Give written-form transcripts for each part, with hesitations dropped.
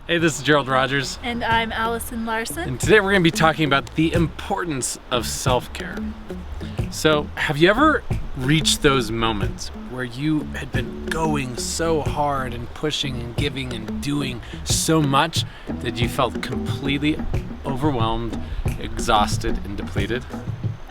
Hey, this is Gerald Rogers. And I'm Allison Larson. And today we're going to be talking about the importance of self-care. So, have you ever reached those moments where you had been going so hard and pushing and giving and doing so much that you felt completely overwhelmed, exhausted, and depleted?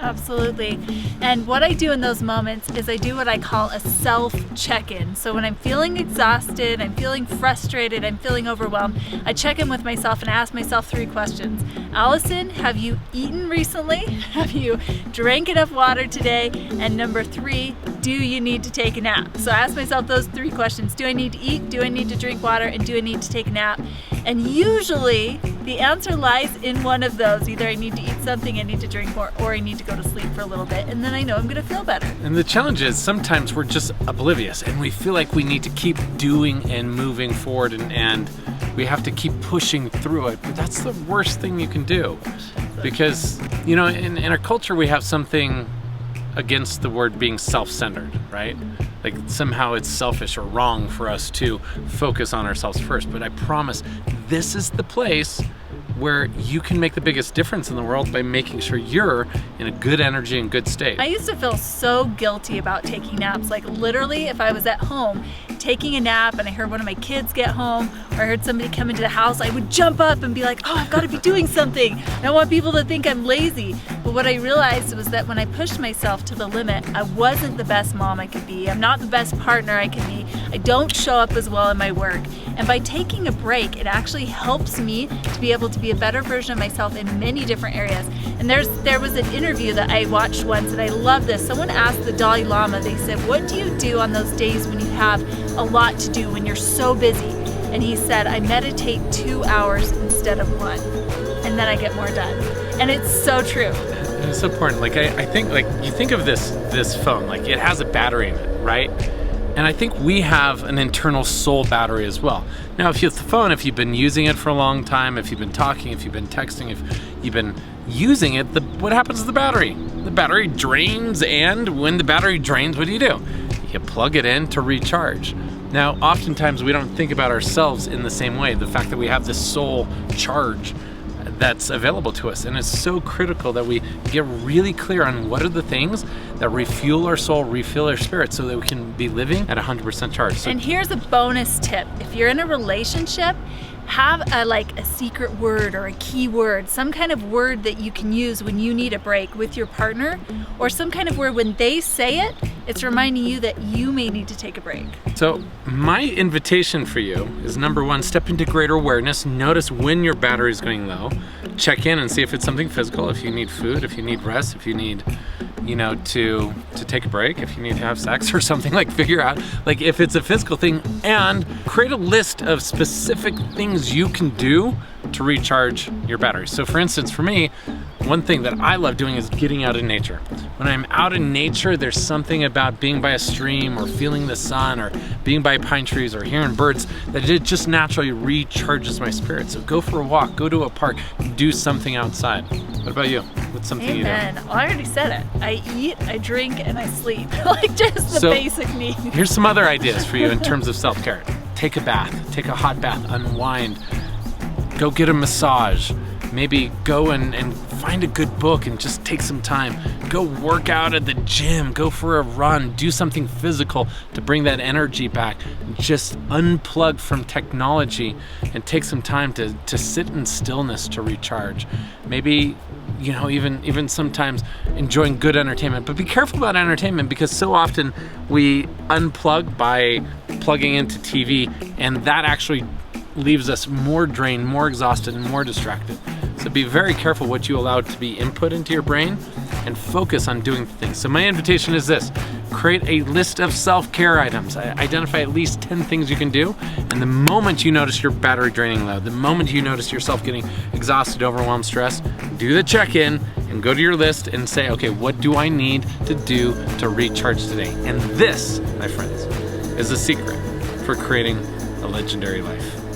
Absolutely. And what I do in those moments is I do what I call a self-check-in. So when I'm feeling exhausted, I'm feeling frustrated, I'm feeling overwhelmed, I check in with myself and ask myself 3 questions. Allison, have you eaten recently? Have you drank enough water today? And number 3, do you need to take a nap? So I ask myself those 3 questions. Do I need to eat? Do I need to drink water? And do I need to take a nap? And usually the answer lies in one of those. Either I need to eat something, I need to drink more, or I need to go to sleep for a little bit, and then I know I'm gonna feel better. And the challenge is sometimes we're just oblivious and we feel like we need to keep doing and moving forward and we have to keep pushing through it. But that's the worst thing you can do. Because, you know, in our culture we have something against the word being self-centered, right? Like somehow it's selfish or wrong for us to focus on ourselves first. But I promise this is the place where you can make the biggest difference in the world by making sure you're in a good energy and good state. I used to feel so guilty about taking naps. Like literally, if I was at home taking a nap and I heard one of my kids get home or I heard somebody come into the house, I would jump up and be like, oh, I've got to be doing something. I don't want people to think I'm lazy. But what I realized was that when I pushed myself to the limit, I wasn't the best mom I could be. I'm not the best partner I could be. I don't show up as well in my work. And by taking a break, it actually helps me to be able to be a better version of myself in many different areas. And there was an interview that I watched once, and I love this. Someone asked the Dalai Lama, they said, what do you do on those days when you have a lot to do, when you're so busy? And he said, I meditate 2 hours instead of 1, and then I get more done. And it's so true. It's so important. Like I think, like you think of this phone, like it has a battery in it, right? And I think we have an internal soul battery as well. Now, if you've been using it for a long time, if you've been talking, if you've been texting, if you've been using it, what happens to the battery? The battery drains, and when the battery drains, what do? You plug it in to recharge. Now, oftentimes we don't think about ourselves in the same way. The fact that we have this soul charge that's available to us. And it's so critical that we get really clear on what are the things that refuel our soul, refill our spirit, so that we can be living at 100% charge. So, and here's a bonus tip. If you're in a relationship, have a secret word or a key word, some kind of word that you can use when you need a break with your partner, or some kind of word when they say it, it's reminding you that you may need to take a break. So my invitation for you is, number 1, step into greater awareness. Notice when your battery is going low. Check in and see if it's something physical, if you need food, if you need rest, if you need, to take a break, if you need to have sex or something. Like figure out like if it's a physical thing, and create a list of specific things you can do to recharge your battery. So for instance, for me, one thing that I love doing is getting out in nature. When I'm out in nature, there's something about being by a stream or feeling the sun or being by pine trees or hearing birds that it just naturally recharges my spirit. So go for a walk, go to a park, do something outside. What about you? What's something Amen. you do? Well, I already said it. I eat, I drink, and I sleep. Like just the basic needs. Here's some other ideas for you in terms of self-care. Take a bath, take a hot bath, unwind, go get a massage, maybe go and find a good book and just take some time. Go work out at the gym, go for a run, do something physical to bring that energy back. Just unplug from technology and take some time to sit in stillness to recharge. Maybe, even sometimes enjoying good entertainment. But be careful about entertainment, because so often we unplug by plugging into TV, and that actually leaves us more drained, more exhausted, and more distracted. So be very careful what you allow to be input into your brain and focus on doing things. So my invitation is this: create a list of self-care items. Identify at least 10 things you can do. And the moment you notice your battery draining low, the moment you notice yourself getting exhausted, overwhelmed, stressed, do the check-in and go to your list and say, okay, what do I need to do to recharge today? And this, my friends, is the secret for creating a legendary life.